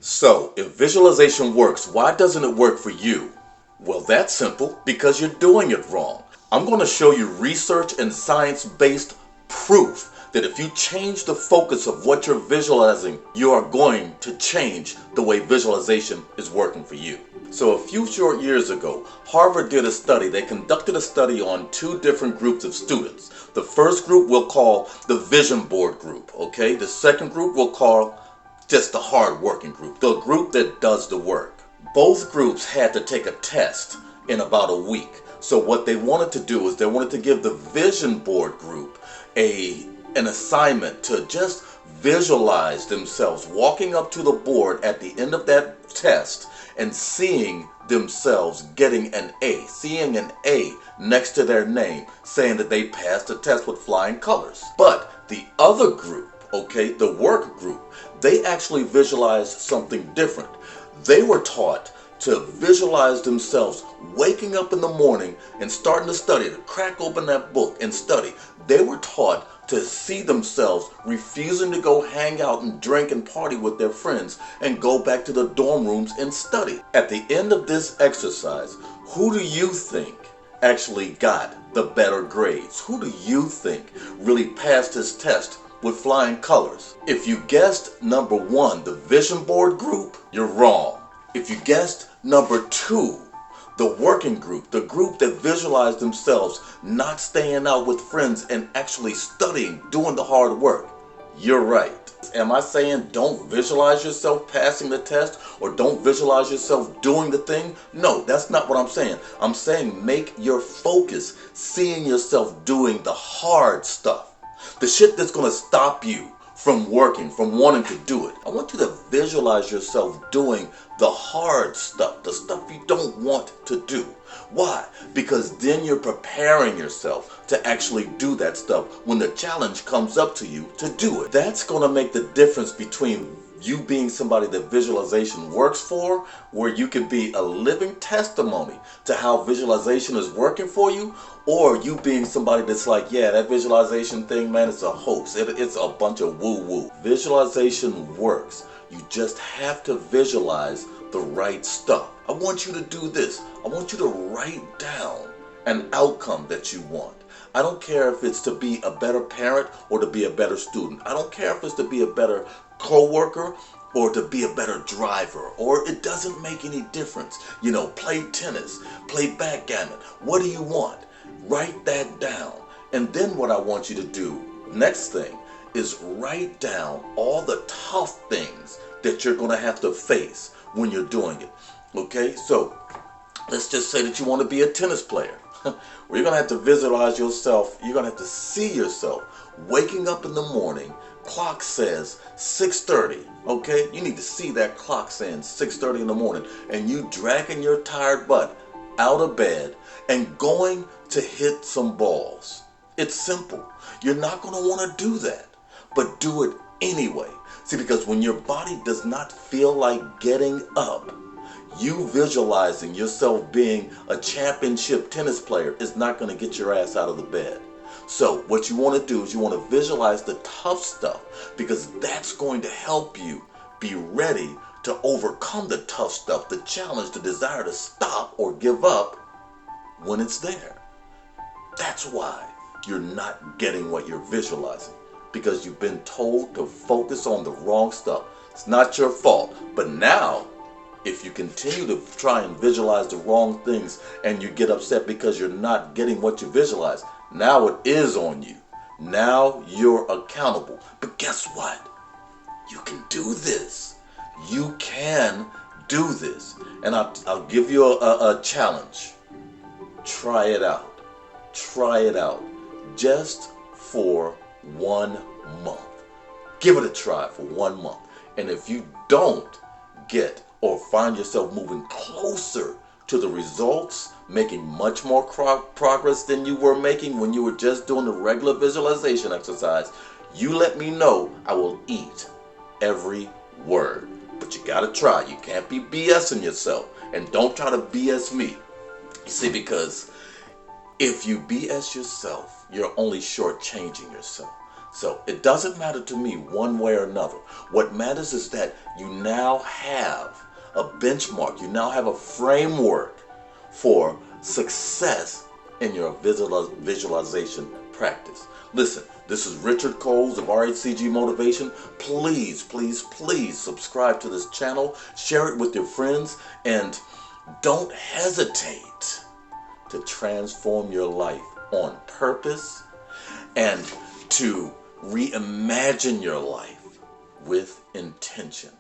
So, if visualization works, why doesn't it work for you? Well, that's simple, because you're doing it wrong. I'm going to show you research and science-based proof that if you change the focus of what you're visualizing, you are going to change the way visualization is working for you. So a few short years ago, Harvard did a study. They conducted a study on two different groups of students. The first group we'll call the vision board group, okay? The second group we'll call just the hard working group, the group that does the work. Both groups had to take a test in about a week. So what they wanted to do is they wanted to give the vision board group an assignment to just visualize themselves walking up to the board at the end of that test and seeing themselves getting an A, seeing an A next to their name, saying that they passed the test with flying colors. But the other group, okay, the work group, they actually visualized something different. They were taught to visualize themselves waking up in the morning and starting to study, to crack open that book and study. They were taught to see themselves refusing to go hang out and drink and party with their friends and go back to the dorm rooms and study. At the end of this exercise, who do you think actually got the better grades? Who do you think really passed this test with flying colors? If you guessed number one, the vision board group, you're wrong. If you guessed number two, the working group, the group that visualized themselves not staying out with friends and actually studying, doing the hard work, you're right. Am I saying don't visualize yourself passing the test or don't visualize yourself doing the thing? No, that's not what I'm saying. I'm saying make your focus seeing yourself doing the hard stuff. The shit that's going to stop you from working, from wanting to do it. I want you to visualize yourself doing the hard stuff, the stuff you don't want to do. Why? Because then you're preparing yourself to actually do that stuff when the challenge comes up to you to do it. That's going to make the difference between you being somebody that visualization works for, where you can be a living testimony to how visualization is working for you, or you being somebody that's like, yeah, that visualization thing, man, it's a hoax. It's a bunch of woo-woo. Visualization works. You just have to visualize the right stuff. I want you to do this. I want you to write down an outcome that you want. I don't care if it's to be a better parent or to be a better student. I don't care if it's to be a better co-worker or to be a better driver, or it doesn't make any difference. You know, play tennis, play backgammon. What do you want? Write that down. And then what I want you to do, next thing, is write down all the tough things that you're going to have to face when you're doing it. Okay, so let's just say that you want to be a tennis player. Well, you're going to have to visualize yourself. You're going to have to see yourself waking up in the morning. Clock says 6:30. Okay, you need to see that clock saying 6:30 in the morning, and you dragging your tired butt out of bed and going to hit some balls. It's simple. You're not going to want to do that, but do it anyway. See, because when your body does not feel like getting up, you visualizing yourself being a championship tennis player is not going to get your ass out of the bed. So what you want to do is you want to visualize the tough stuff, because that's going to help you be ready to overcome the tough stuff, the challenge, the desire to stop or give up when it's there. That's why you're not getting what you're visualizing, because you've been told to focus on the wrong stuff. It's not your fault. But now, if you continue to try and visualize the wrong things and you get upset because you're not getting what you visualize, now it is on you. Now you're accountable. But guess what? You can do this. You can do this. And I'll give you a challenge. Try it out. Try it out. Just for 1 month. Give it a try for 1 month. And if you don't get or find yourself moving closer to the results, making much more progress than you were making when you were just doing the regular visualization exercise, you let me know. I will eat every word. But you gotta try. You can't be BSing yourself. And don't try to BS me. You see, because if you BS yourself, you're only shortchanging yourself. So it doesn't matter to me one way or another. What matters is that you now have a benchmark, you now have a framework for success in your visualization practice. Listen, this is Richard Coles of RHCG Motivation. Please, please, please subscribe to this channel, share it with your friends, and don't hesitate to transform your life on purpose and to reimagine your life with intention.